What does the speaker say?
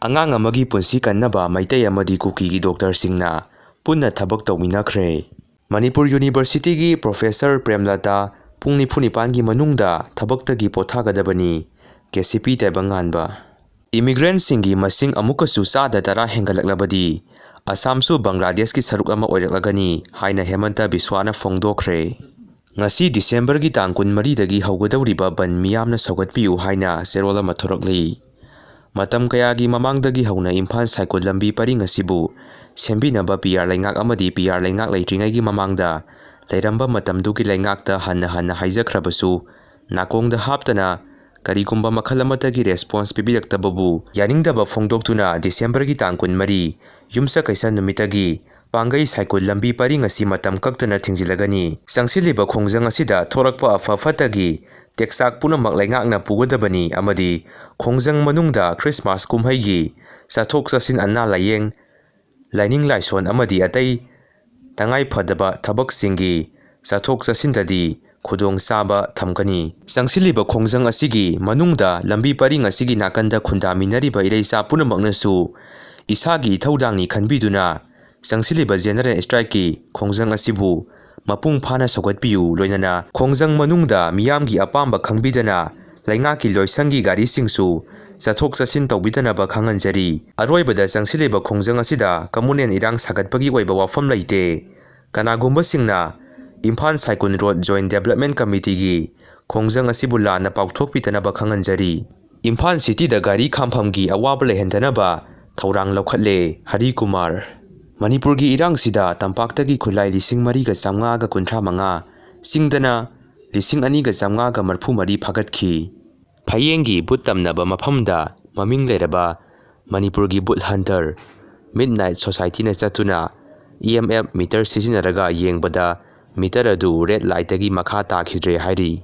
ꯑꯉꯥꯡ ꯑꯃꯒꯤ ꯄꯨꯟꯁꯤ ꯀꯟꯅꯕ ꯃꯩꯇꯩ ꯑꯃꯗꯤ ꯀꯨꯀꯤꯒꯤ ꯗꯣꯛꯇꯔꯁꯤꯡꯅ ꯄꯨꯟꯅ ꯊꯕꯛ ꯇꯧꯃꯤꯟꯅꯈ꯭ꯔꯦ꯫ ꯃꯅꯤꯄꯨꯔ ꯌꯨꯅꯤꯚꯔꯁꯤꯇꯤꯒꯤ ꯄ꯭ꯔꯣꯐꯦꯁꯔ ꯄ꯭ꯔꯦꯝꯂꯇꯥ ꯄꯨꯡ 24ꯒꯤ ꯃꯅꯨꯡꯗ ꯊꯕꯛꯇꯒꯤ ꯄꯣꯊꯥꯒꯗꯕꯅꯤ꯫ ꯀꯦꯁꯤꯄꯤ ꯇꯥꯏꯕꯪꯉꯥꯟꯕ ꯏꯃꯤꯒ꯭ꯔꯦꯟꯠꯁꯤꯡꯒꯤ ꯃꯁꯤꯡ ꯑꯃꯨꯛꯀꯁꯨ ꯆꯥꯗ 10 ꯍꯦꯟꯒꯠꯂꯛꯂꯕꯗꯤ ꯑꯁꯥꯝꯁꯨ ꯕꯪꯒ꯭ꯂꯥꯗꯦꯁꯀꯤ ꯁꯔꯨꯛ ꯑꯃ ꯑꯣꯏꯔꯛꯂꯒꯅꯤ ꯍꯥꯏꯅ ꯍꯦꯃꯟꯇ ꯕꯤꯁ꯭ꯋꯥꯅ ꯐꯣꯡꯗꯣꯛꯈ꯭ꯔꯦ꯫ ꯉꯁꯤ ꯗꯤꯁꯦꯝꯕꯔꯒꯤ ꯇꯥꯡ 22ꯗꯒꯤ ꯍꯧꯒꯗꯧꯔꯤꯕ ꯕꯟꯗ ꯃꯤꯌꯥꯝꯅ ꯁꯧꯒꯠꯄꯤꯌꯨ ꯍꯥꯏꯅ ꯆꯦꯔꯣꯜ ꯑꯃ ꯊꯣꯔꯛꯂꯤ꯫ ꯃꯇꯝ ꯀꯌꯥꯒꯤ ꯃꯃꯥꯡꯗꯒꯤ ꯍꯧꯅ ꯏꯝꯐꯥꯜ ꯁꯥꯏꯀꯜ ꯂꯝꯕꯤ ꯄꯔꯤꯡ ꯑꯁꯤꯕꯨ ꯁꯦꯝꯕꯤꯅꯕ ꯄꯤꯌꯥꯔ ꯂꯩꯉꯥꯛ ꯑꯃꯗꯤ ꯄꯤꯌꯥꯔ ꯂꯩꯉꯥꯛ ꯂꯩꯇ꯭ꯔꯤꯉꯩꯒꯤ ꯃꯃꯥꯡꯗ ꯂꯩꯔꯝꯕ ꯃꯇꯝꯗꯨꯒꯤ ꯂꯩꯉꯥꯛꯇ ꯍꯟꯅ ꯍꯥꯏꯖꯈ꯭ꯔꯕꯁꯨ ꯅꯥꯀꯣꯡꯗ ꯍꯥꯞꯇꯅ ꯀꯔꯤꯒꯨꯝꯕ ꯃꯈꯜ ꯑꯃꯠꯇꯒꯤ ꯔꯦꯁꯄꯣꯟꯁ ꯄꯤꯕꯤꯔꯛꯇꯕꯕꯨ ꯌꯥꯅꯤꯡꯗꯕ ꯐꯣꯡꯗꯣꯛꯇꯨꯅ ꯗꯤꯁꯦꯝꯕꯔꯒꯤ ꯇꯥꯡ 23 ꯌꯨꯝꯁꯀꯩꯁ ꯅꯨꯃꯤꯠꯇꯒꯤ ꯄꯥꯡꯒꯩ ꯁꯥꯏꯀꯜ ꯂꯝꯕꯤ ꯄꯔꯤꯡ ꯑꯁꯤ ꯃꯇꯝ ꯀꯛꯇꯅ ꯊꯤꯡꯖꯤꯜꯂꯒꯅꯤ꯫ ꯆꯪꯁꯤꯜꯂꯤꯕ ꯈꯣꯡꯖꯪ ꯑꯁꯤꯗ ꯊꯣꯔꯛꯄ ꯑꯐ ꯐꯠꯇꯒꯤ ꯇꯦꯛꯆꯥꯛ ꯄꯨꯝꯅꯃꯛ ꯂꯩꯉꯥꯛꯅ ꯄꯨꯒꯗꯕꯅꯤ ꯑꯃꯗꯤ ꯈꯣꯡꯖꯪ ꯃꯅꯨꯡꯗ ꯈ꯭ꯔꯤꯁꯃꯥꯁ ꯀꯨꯝꯍꯩꯒꯤ ꯆꯠꯊꯣꯛ ꯆꯠꯁꯤꯟ ꯑꯅꯥ ꯂꯥꯏꯌꯦꯡ ꯂꯥꯏꯅꯤꯡ ꯂꯥꯏꯁꯣꯟ ꯑꯃꯗꯤ ꯑꯇꯩ ꯇꯉꯥꯏꯐꯗꯕ ꯊꯕꯛꯁꯤꯡꯒꯤ ꯆꯠꯊꯣꯛ ꯆꯠꯁꯤꯟꯗꯗꯤ ꯈꯨꯗꯣꯡꯆꯥꯕ ꯊꯝꯒꯅꯤ꯫ ꯆꯪꯁꯤꯜꯂꯤꯕ ꯈꯣꯡꯖꯪ ꯑꯁꯤꯒꯤ ꯃꯅꯨꯡꯗ ꯂꯝꯕꯤ ꯄꯔꯤꯡ ꯑꯁꯤꯒꯤ ꯅꯥꯀꯟꯗ ꯈꯨꯟꯗꯥꯃꯤꯟꯅꯔꯤꯕ ꯏꯔꯩꯆꯥ ꯄꯨꯝꯅꯃꯛꯅꯁꯨ ꯏꯁꯥꯒꯤ ꯏꯊꯧꯗꯥꯡꯅꯤ ꯈꯟꯕꯤꯗꯨꯅ ꯆꯪꯁꯤꯜꯂꯤꯕ ꯖꯦꯅꯔꯦꯜ ꯁ꯭ꯇ꯭ꯔꯥꯏꯛꯀꯤ ꯈꯣꯡꯖꯪ ꯑꯁꯤꯕꯨ ꯃꯄꯨꯡ ꯐꯥꯅ ꯁꯧꯒꯠꯄꯤꯌꯨ ꯂꯣꯏꯅꯅ ꯈꯣꯡꯖꯪ ꯃꯅꯨꯡꯗ ꯃꯤꯌꯥꯝꯒꯤ ꯑꯄꯥꯝꯕ ꯈꯪꯕꯤꯗꯅ ꯂꯩꯉꯥꯛꯀꯤ ꯂꯣꯏꯁꯪꯒꯤ ꯒꯥꯔꯤꯁꯤꯡꯁꯨ ꯆꯠꯊꯣꯛ ꯆꯠꯁꯤꯟ ꯇꯧꯕꯤꯗꯅꯕ ꯈꯪꯍꯟꯖꯔꯤ꯫ ꯑꯔꯣꯏꯕꯗ ꯆꯪꯁꯤꯜꯂꯤꯕ ꯈꯣꯡꯖꯪ ꯑꯁꯤꯗ ꯀꯝꯃꯨꯅꯦꯜ ꯏꯔꯥꯡ ꯁꯥꯒꯠꯄꯒꯤ ꯑꯣꯏꯕ ꯋꯥꯐꯝ ꯂꯩꯇꯦ꯫ ꯀꯅꯥꯒꯨꯝꯕꯁꯤꯡꯅ Imphal cycle road joint development ꯀꯝꯃꯤꯇꯤꯒꯤ ꯈꯣꯡꯖꯪ ꯑꯁꯤꯕꯨ ꯂꯥꯟꯅ ꯄꯥꯎꯊꯣꯛꯄꯤꯗꯅꯕ ꯈꯪꯍꯟꯖꯔꯤ꯫ ꯏꯝꯐꯥꯜ ꯁꯤꯇꯤꯗ ꯒꯥꯔꯤ ꯈꯥꯝꯐꯝꯒꯤ ꯑꯋꯥꯕ ꯂꯩꯍꯟꯗꯅꯕ ꯊꯧꯔꯥꯡ ꯂꯧꯈꯠꯂꯦ꯫ ꯍꯔꯤꯀꯨꯃꯥꯔ ꯃꯅꯤꯄꯨꯔꯒꯤ ꯏꯔꯥꯡꯁꯤꯗ ꯇꯝꯄꯥꯛꯇꯒꯤ ꯈꯨꯠꯂꯥꯏ 4,955, ꯆꯤꯡꯗꯅ 2,934 ꯐꯥꯒꯠꯈꯤ꯫ ꯐꯌꯦꯡꯒꯤ ꯕꯨꯠ ꯇꯝꯅꯕ ꯃꯐꯝꯗ ꯃꯃꯤꯡ ꯂꯩꯔꯕ ꯃꯅꯤꯄꯨꯔꯒꯤ ꯕꯨꯠ ꯍꯟꯇꯔ ꯃꯤꯗꯅꯥꯏꯠ ꯁꯣꯁꯥꯏꯇꯤꯅ ꯆꯠꯇꯨꯅ EMF ꯃꯤꯇꯔ ꯁꯤꯖꯤꯟꯅꯔꯒ ꯌꯦꯡꯕꯗ ꯃꯤꯇꯔ ꯑꯗꯨ ꯔꯦꯗ ꯂꯥꯏꯠꯇꯒꯤ ꯃꯈꯥ ꯇꯥꯈꯤꯗ꯭ꯔꯦ ꯍꯥꯏꯔꯤ꯫